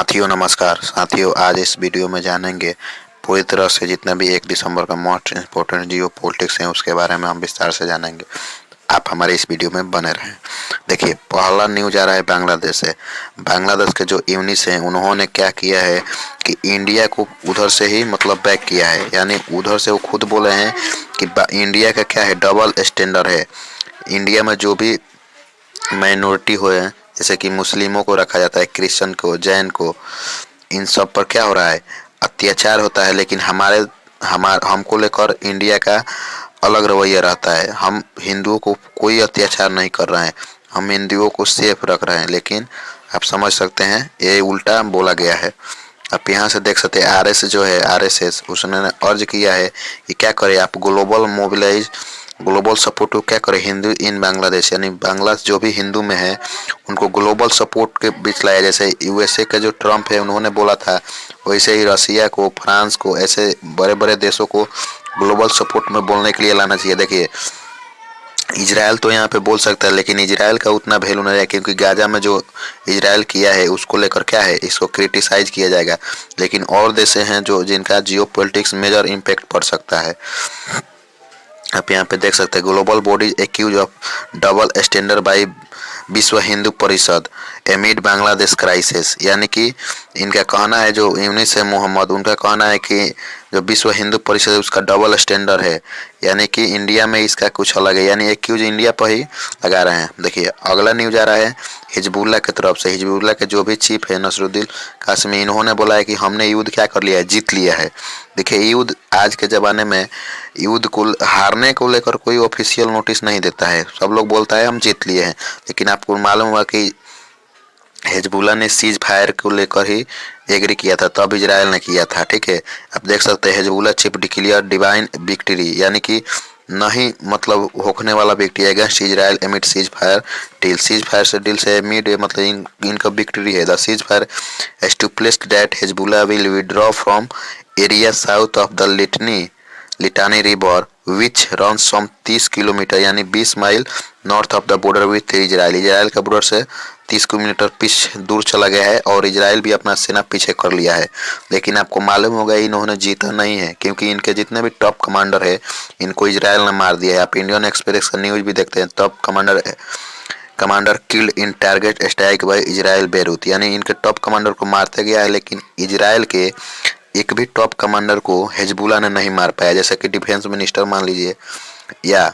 साथियों नमस्कार। साथियों आज इस वीडियो में जानेंगे पूरी तरह से जितना भी 1 दिसंबर का मोस्ट इम्पोर्टेंट जियो पॉलिटिक्स है उसके बारे में हम विस्तार से जानेंगे। आप हमारे इस वीडियो में बने रहें। देखिए पहला न्यूज आ रहा है बांग्लादेश से। बांग्लादेश के जो यूनिस हैं उन्होंने क्या किया है कि इंडिया को उधर से ही मतलब बैक किया है, यानी उधर से वो खुद बोले हैं कि इंडिया का क्या है डबल स्टैंडर्ड है। इंडिया में जो भी माइनॉरिटी हुए हैं जैसे कि मुस्लिमों को रखा जाता है, क्रिश्चियन को, जैन को, इन सब पर क्या हो रहा है अत्याचार होता है, लेकिन हमको लेकर इंडिया का अलग रवैया रहता है। हम हिंदुओं को कोई अत्याचार नहीं कर रहे हैं, हम हिंदुओं को सेफ रख रहे हैं, लेकिन आप समझ सकते हैं ये उल्टा बोला गया है। आप यहाँ से देख सकते हैं आरएसएस उसने अर्ज किया है कि क्या करे आप ग्लोबल सपोर्ट को क्या करे हिंदू इन बांग्लादेश, यानी बांग्लादेश जो भी हिंदू में है उनको ग्लोबल सपोर्ट के बीच लाया। जैसे यूएसए का जो ट्रम्प है उन्होंने बोला था वैसे ही रसिया को, फ्रांस को, ऐसे बड़े बड़े देशों को ग्लोबल सपोर्ट में बोलने के लिए लाना चाहिए। देखिए इजराइल तो यहाँ पे बोल सकता है, लेकिन इजराइल का उतना वैल्यू नहीं है क्योंकि गाजा में जो इजराइल किया है उसको लेकर क्या है इसको क्रिटिसाइज किया जाएगा, लेकिन और देश हैं जो जिनका जियो पॉलिटिक्स मेजर इम्पैक्ट पड़ सकता है। आप यहाँ पे देख सकते हैं global body accuse of double standard by Vishwa Hindu परिषद एमिड बांग्लादेश क्राइसिस, यानी कि इनका कहना है जो यूनिस है मोहम्मद, उनका कहना है कि जो विश्व हिंदू परिषद है उसका डबल स्टैंडर्ड है, यानी कि इंडिया में इसका कुछ अलग है, यानी एक्यूज इंडिया पर ही लगा रहे हैं। देखिए अगला न्यूज आ रहा है हिजबुल्लाह की तरफ से। हिजबुल्लाह के जो भी चीफ है नसरुद्दीन कासमी, इन्होंने बोला है कि हमने युद्ध क्या कर लिया है, जीत लिया है। देखिए युद्ध आज के ज़माने में युद्ध को हारने को लेकर कोई ऑफिशियल नोटिस नहीं देता है, सब लोग बोलता है हम जीत लिए हैं, लेकिन आपको मालूम हुआ कि हिजबुल्लाह ने सीज फायर को लेकर ही एग्री किया था, तब इजराइल ने किया था। ठीक है, आप देख सकते हैं Hezbollah chief declare divine victory, यानी कि नहीं मतलब होने वाला victory against Israel amid ceasefire deal. Ceasefire से डील से एमिड मतलब इनका विक्ट्री है। The ceasefire established that Hezbollah will withdraw from area south of the Litani river which run some 30 kilometre, यानी 20 mile north of the border with Israel. Israel का border से 30 kilometre पीछे दूर चला गया है और इजराइल भी अपना सेना पीछे कर लिया है। लेकिन आपको मालूम होगा इन्होंने जीता नहीं है क्योंकि इनके जितने भी टॉप कमांडर है इनको इजराइल ने मार दिया है। आप इंडियन एक्सप्रेस का न्यूज भी देखते हैं, top commander killed in target strike by Israel Beirut, यानी इनके टॉप कमांडर को मारते गया है, लेकिन इजराइल के एक भी टॉप कमांडर को हिजबुल्लाह ने नहीं मार पाया। जैसे कि डिफेंस मिनिस्टर मान लीजिए या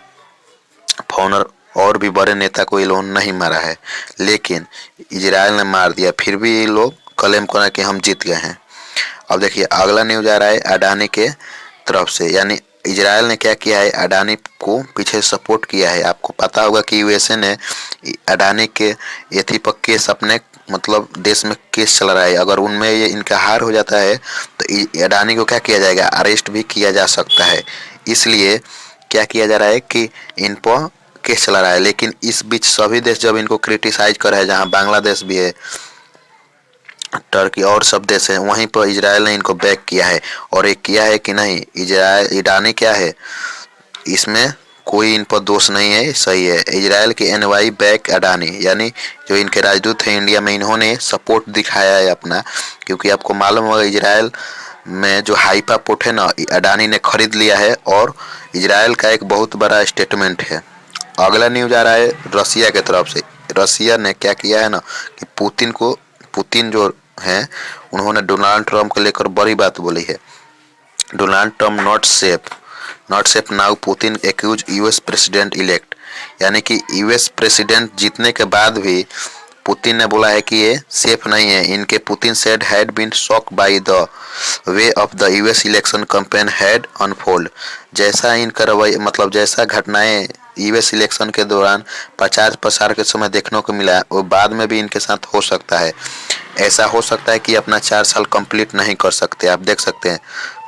फॉरनर और भी बड़े नेता को ये लोग नहीं मारा है, लेकिन इजराइल ने मार दिया, फिर भी ये लोग क्लेम करें कि हम जीत गए हैं। अब देखिए अगला न्यूज आ रहा है अडानी के तरफ से, यानी इजराइल ने क्या किया है अडानी को पीछे सपोर्ट किया है। आपको पता होगा कि यूएसए ने अडानी के एथी पर केस अपने मतलब देश में केस चल रहा है, अगर उनमें ये इनका हार हो जाता है तो अडानी को क्या किया जाएगा, अरेस्ट भी किया जा सकता है। इसलिए क्या किया जा रहा है कि इन पर केस चला रहा है, लेकिन इस बीच सभी देश जब इनको क्रिटिसाइज कर रहे हैं, जहां बांग्लादेश भी है, टर्की और सब देश है, वहीं पर इजराइल ने इनको बैक किया है। और एक किया है कि नहीं इजराइल अडानी क्या है इसमें कोई इन पर दोष नहीं है, सही है। इजराइल के एनवाई बैक अडानी, यानी जो इनके राजदूत हैं इंडिया में, इन्होंने सपोर्ट दिखाया है अपना, क्योंकि आपको मालूम होगा इजराइल में जो हाइफा पोर्ट है ना अडानी ने खरीद लिया है और इजराइल का एक बहुत बड़ा स्टेटमेंट है। अगला न्यूज आ रहा है रसिया के तरफ से। रसिया ने क्या किया है ना कि पुतिन जो है उन्होंने डोनाल्ड ट्रम्प को लेकर बड़ी बात बोली है। Donald Trump not safe now Putin accuse US president elect, यानी कि यूएस प्रेसिडेंट जीतने के बाद भी पुतिन ने बोला है कि ये सेफ नहीं है। इनके Putin said had been shocked by the way of the US election campaign had unfold, जैसा इनका रवैया मतलब जैसा घटनाएं यूएस इलेक्शन के दौरान प्रचार प्रसार के समय देखने को मिला वो बाद में भी इनके साथ हो सकता है। ऐसा हो सकता है कि अपना 4 साल कंप्लीट नहीं कर सकते। आप देख सकते हैं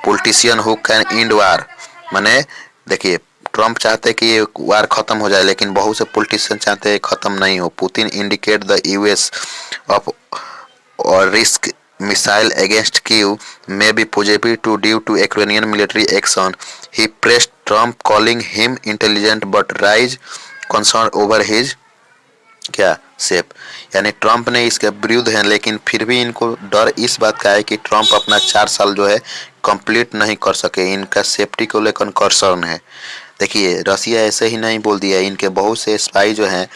पॉलिटिशियन हु कैन एंड वार, माने देखिए ट्रम्प चाहते कि ये वार खत्म हो जाए, लेकिन बहुत से पॉलिटिशियन चाहते हैं खत्म नहीं हो। Putin indicate the US of और risk missile against Kyiv may be possible due to Ukrainian military action. He praised Trump, calling him intelligent but raised concern over his क्या सेफ, यानी ट्रंप ने इसके विरुद्ध है, लेकिन फिर भी इनको डर इस बात का है कि ट्रंप अपना 4 साल जो है कंप्लीट नहीं कर सके। इनका सेफ्टी को लेकर कंसर्न है। देखिए रसिया ऐसे ही नहीं बोल दिया, इनके बहुत से स्पाई जो हैं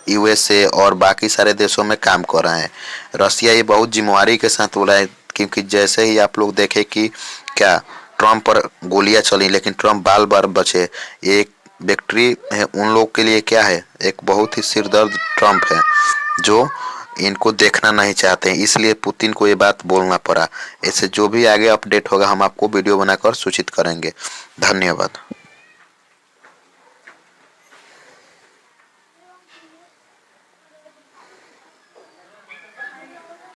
यूएसए और बाकी सारे देशों में काम कर रहे हैं। रसिया ये बहुत जिम्मेवारी के साथ बोला है, क्योंकि जैसे ही आप लोग देखें कि क्या ट्रंप पर गोलियां चली लेकिन ट्रंप बाल बार बचे। एक विक्ट्री है उन लोग के लिए, क्या है, एक बहुत ही सिरदर्द ट्रंप है जो इनको देखना नहीं चाहते हैं, इसलिए पुतिन को ये बात बोलना पड़ा। ऐसे जो भी आगे अपडेट होगा हम आपको वीडियो बनाकर सूचित करेंगे। धन्यवाद।